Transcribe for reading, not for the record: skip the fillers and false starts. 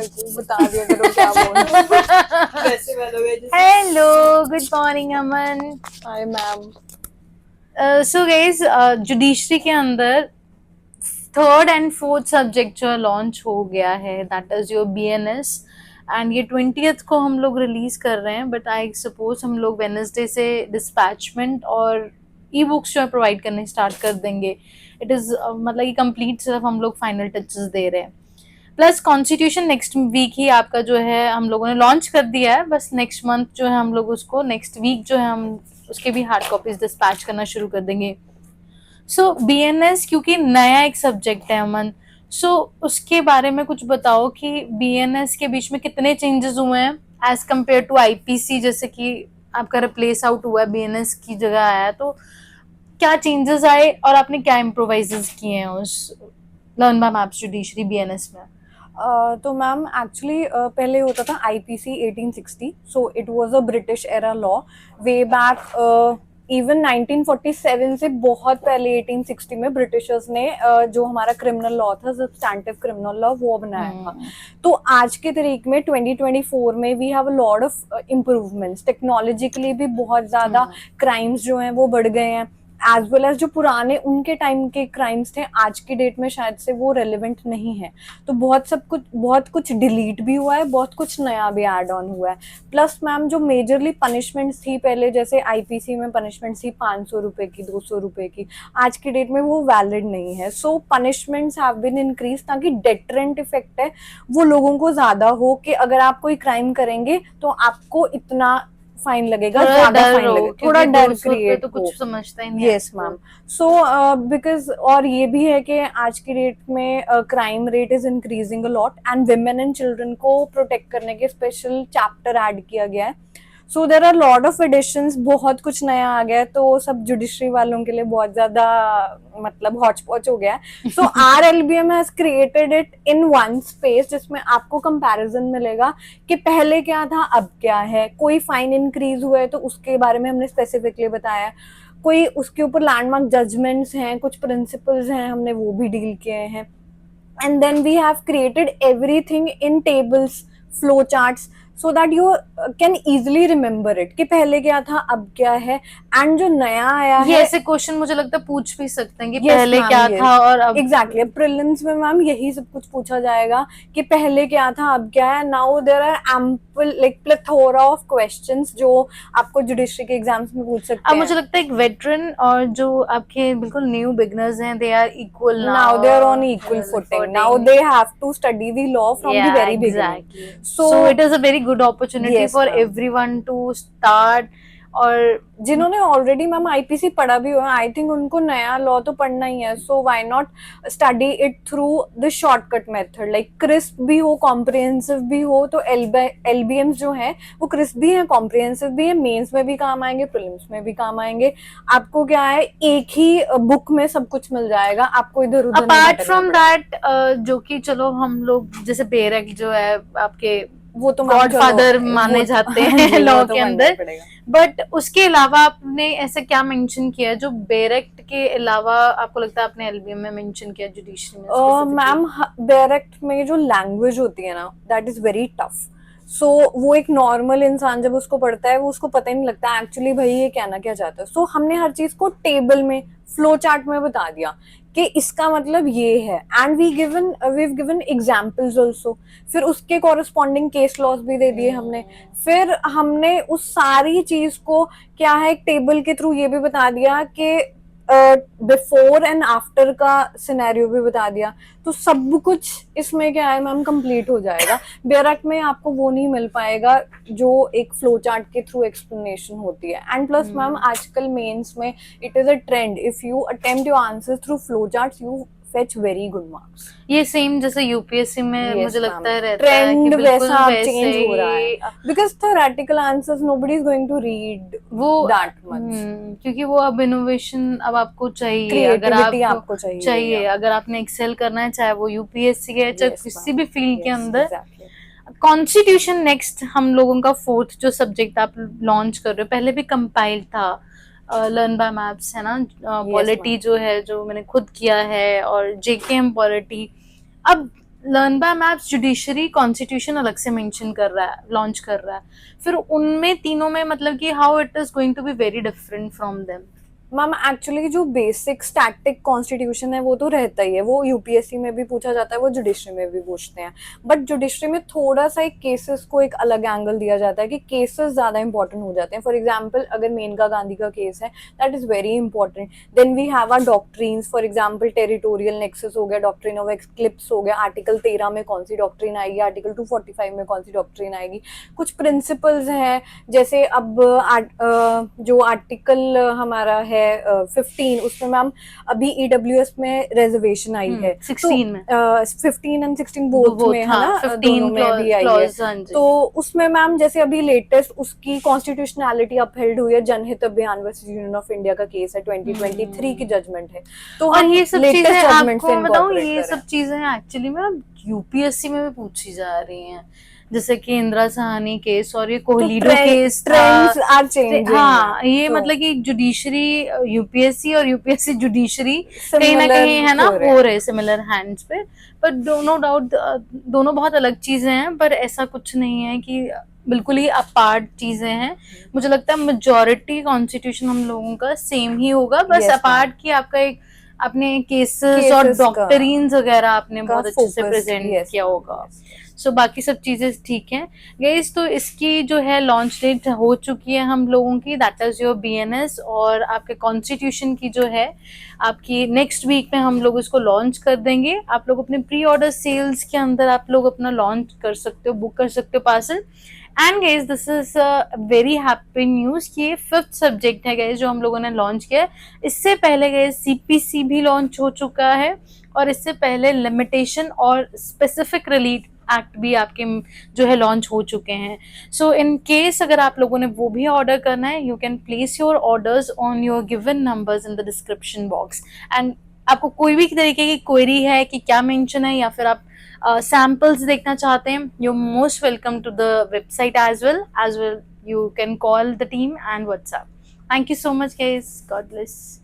मेरे को बता दिया करो क्या बोलना। वैसे वालों hello, good morning Aman. Hi ma'am. So guys, judiciary के अंदर थर्ड एंड फोर्थ सब्जेक्ट जो लॉन्च हो गया है, that is your BNS. And ये 20th को हम लोग रिलीज कर रहे हैं, बट आई सपोज हम लोग वेनसडे से डिस्पैचमेंट और ई बुक्स जो है प्रोवाइड करने स्टार्ट कर देंगे। इट इज मतलब ये कंप्लीट सिर्फ हम लोग फाइनल टचेस दे रहे हैं। प्लस कॉन्स्टिट्यूशन नेक्स्ट वीक ही आपका जो है हम लोगों ने लॉन्च कर दिया है, बस नेक्स्ट मंथ जो है हम लोग उसको नेक्स्ट वीक जो है हम उसके भी हार्ड कॉपीज डिस्पैच करना शुरू कर देंगे। सो बीएनएस क्योंकि नया एक सब्जेक्ट है अमन, सो उसके बारे में कुछ बताओ कि बीएनएस के बीच में कितने चेंजेस हुए हैं एज कम्पेयर टू आईपीसी, जैसे कि आपका रिप्लेस आउट हुआ है, बीएनएस की जगह आया, तो क्या चेंजेस आए और आपने क्या इम्प्रोवाइजेस किए हैं उस learn by maps judiciary BNS में? तो मैम एक्चुअली पहले होता था IPC 1860, so it was a British era law way back even 1947 से बहुत पहले 1860 में ब्रिटिशर्स ने जो हमारा क्रिमिनल लॉ था, सब्सटैंटिव क्रिमिनल लॉ, वो बनाया था। तो आज के तरीके में 2024 में we have a lot of improvements, technologically भी बहुत ज्यादा क्राइम्स जो हैं वो बढ़ गए हैं, एज वेल एज जो पुराने उनके टाइम के क्राइम्स थे आज की डेट में शायद से वो रेलिवेंट नहीं है। तो बहुत कुछ डिलीट भी हुआ है, बहुत कुछ नया भी ऐड ऑन हुआ है। प्लस मैम जो मेजरली पनिशमेंट्स थी पहले, जैसे आईपीसी में पनिशमेंट थी 500 रुपए की, 200 रुपए की, आज की डेट में वो वैलिड नहीं है। सो पनिशमेंट्स हैव बीन इंक्रीज ताकि डेटरेंट इफेक्ट है वो लोगों को ज्यादा हो कि अगर आप कोई क्राइम करेंगे तो आपको इतना फाइन लगेगा, ज्यादा फाइन लगेगा, थोड़ा डर क्रिएट तो हो। कुछ समझता ही नहीं। Yes ma'am. सो बिकॉज और ये भी है कि आज की डेट में crime rate is increasing a lot and women and children को प्रोटेक्ट करने के स्पेशल चैप्टर ऐड किया गया है। So there are lot of additions, बहुत कुछ नया आ गया है, तो सब जुडिशरी वालों के लिए बहुत ज्यादा मतलब हॉच पॉच हो गया है। So our LBM has created it in one space जिसमें आपको कंपैरिजन मिलेगा कि पहले क्या था अब क्या है। कोई फाइन इंक्रीज हुआ है तो उसके बारे में हमने स्पेसिफिकली बताया, कोई उसके ऊपर लैंडमार्क जजमेंट्स हैं, कुछ प्रिंसिपल्स हैं, हमने वो भी डील किए हैं। And then we have created everything in tables, flow charts, so that you can easily remember it कि पहले क्या था अब क्या है। एंड जो नया आया ये है, ऐसे क्वेश्चन मुझे लगता है पूछ भी सकते हैं कि Yes, पहले ma'am, क्या yes. था और अब। एग्जैक्टली प्रीलिम्स में मैम यही सब कुछ पूछा जाएगा कि पहले क्या था अब क्या है। Now there are ample like plethora of questions जो आपको जुडिशरी के एग्जाम्स में पूछ सकते अब हैं। मुझे लगता है एक वेटरन और जो आपके बिल्कुल न्यू बिगनर्स हैं, they are equal now they are on equal footing. Now they have to study the law from the very beginning. So it is a very good opportunity Yes, for ma'am. everyone to start. और जिन्होंने already ma'am IPC पढ़ा भी हुआ है, I think उनको नया law तो पढ़ना ही है। So why not study it through the shortcut method, like crisp भी हो, कॉम्प्रिहेंसिव भी हो। तो एलबीएम्स जो है वो क्रिस्प भी है, कॉम्प्रिहेंसिव भी है, मेंस में भी काम आएंगे, प्रीलिम्स में भी काम आएंगे। आपको क्या है, एक ही बुक में सब कुछ मिल जाएगा, आपको इधर उधर अपार्ट फ्रॉम दैट जो कि चलो हम लोग जैसे बेरक जो है आपके वो तो गॉडफादर माने जाते हैं लॉ के अंदर, बट उसके अलावा आपने ऐसा क्या मेंशन किया है जो बेरेक्ट के अलावा आपको लगता है आपने एलबीएम में मेंशन किया जुडिशरी में? मैम बेरेक्ट में जो लैंग्वेज होती है ना, दैट इज वेरी टफ। सो वो एक नॉर्मल इंसान जब उसको पढ़ता है वो उसको पता ही नहीं लगता एक्चुअली भाई ये कहना क्या चाहता है। सो हमने हर चीज को टेबल में, फ्लो चार्ट में बता दिया कि इसका मतलब ये है, and we given examples also. फिर उसके कॉरेस्पॉन्डिंग केस लॉस भी दे दिए हमने। फिर हमने उस सारी चीज को क्या है एक टेबल के थ्रू ये भी बता दिया कि बिफोर एंड आफ्टर का सिनेरियो भी बता दिया। तो सब कुछ इसमें क्या है मैम कंप्लीट हो जाएगा। बेरक में आपको वो नहीं मिल पाएगा जो एक फ्लो चार्ट के थ्रू एक्सप्लेनेशन होती है। एंड प्लस मैम आजकल मेंस में it is a trend, if you attempt your answer through flow charts you fetch very good marks. ये सेम जैसे यूपीएससी में मुझे लगता है रहता ट्रेंड है कि वैसा अब वैसे चेंज हो रहा है, because theoretical answers nobody is going to read वो दैट मच, क्योंकि वो अब इनोवेशन अब आपको चाहिए, क्रिएटिविटी आपको चाहिए अगर आपने एक्सेल करना है, चाहे वो यूपीएससी है चाहे किसी भी फील्ड के अंदर। कॉन्स्टिट्यूशन नेक्स्ट हम लोगों का फोर्थ जो सब्जेक्ट आप लॉन्च कर रहे हो, पहले भी कंपाइल था लर्न बाय मैप्स है ना, पॉलिटी जो है जो मैंने खुद किया है, और जेकेएम पॉलिटी। अब learn by maps judiciary constitution अलग से मेंशन कर रहा है, लॉन्च कर रहा है, फिर उनमें तीनों में मतलब कि how it is going to be very different from them? Ma'am actually जो बेसिक स्टैटिक कॉन्स्टिट्यूशन है वो तो रहता ही है, वो यूपीएससी में भी पूछा जाता है, वो जुडिशरी में भी पूछते हैं। बट जुडिशरी में थोड़ा सा एक केसेस को एक अलग एंगल दिया जाता है कि केसेस ज़्यादा इंपॉर्टेंट हो जाते हैं। फॉर एग्जाम्पल अगर मेनका गांधी का केस है, that is very important. Then we have are doctrines, for example territorial nexus हो गया, डॉक्ट्रिन ऑफ एक्लिप्स हो गया, आर्टिकल 13 में कौन सी डॉक्ट्रिन आएगी, आर्टिकल 245 में कौन सी डॉक्ट्रिन आएगी। कुछ प्रिंसिपल्स हैं, जैसे अब जो आर्टिकल हमारा है 15, उसमें मैम अभी ईडब्ल्यूएस में रिजर्वेशन आई है 16 में 15 एंड 16 बोथ में है हाँ, ना, 15 दोनों में भी आई है। clause, हाँ जी। तो उसमें मैम जैसे अभी लेटेस्ट उसकी कॉन्स्टिट्यूशनैलिटी अपहेल्ड हुई है, जनहित अभियान वर्सेस यूनियन ऑफ इंडिया का केस है, 2023 की जजमेंट है। तो और हम ये सब लेटेस्ट चीजें जजमेंट से आपको बताऊं, incorporate ये कर रहे सब चीजें एक्चुअली में यूपीएससी में भी पूछी जा रही हैं, जैसे कि इंदिरा साहनी केस और ये कोहलीडो केस था। Trends are changing. हाँ, ये तो मतलब कि जुडिशरी यूपीएससी और यूपीएससी जुडिशरी कहीं ना Similar कहीं है ना हो रहे हो रहे सिमिलर हैंड्स पे, पर दोनों डाउट दोनों बहुत अलग चीजें हैं, पर ऐसा कुछ नहीं है कि बिल्कुल ही अपार्ट चीजें हैं। मुझे लगता है मेजोरिटी कॉन्स्टिट्यूशन हम लोगों का सेम ही होगा, बस Yes, अपार्ट की आपका एक अपने केसेस और Cases का- डॉक्टरीन्स वगैरह आपने का बहुत अच्छे से focus, प्रेजेंट yes, किया ma'am, होगा। yes. सो बाकी सब चीजें ठीक हैं गाइस। तो इसकी जो है लॉन्च डेट हो चुकी है हम लोगों की, दैट इज योर बीएनएस, और आपके कॉन्स्टिट्यूशन की जो है आपकी नेक्स्ट वीक में हम लोग इसको लॉन्च कर देंगे। आप लोग अपने प्री ऑर्डर सेल्स के अंदर आप लोग अपना लॉन्च कर सकते हो, बुक कर सकते हो parcel. And guys this is very happy news कि ये 5th सब्जेक्ट है गाइस जो हम लोगों ने लॉन्च किया है। इससे पहले गाइस सीपीसी भी लॉन्च हो चुका है, और इससे पहले लिमिटेशन और स्पेसिफिक रिलीफ एक्ट भी आपके जो है लॉन्च हो चुके हैं। सो इन केस अगर आप लोगों ने वो भी ऑर्डर करना है, you can place your orders on your given numbers in the description box. And आपको कोई भी तरीके की क्वेरी है कि क्या मेंशन है, या फिर आप सैम्पल्स देखना चाहते हैं, you most welcome to the website as well you can call the team and WhatsApp. Thank you so much guys, God bless.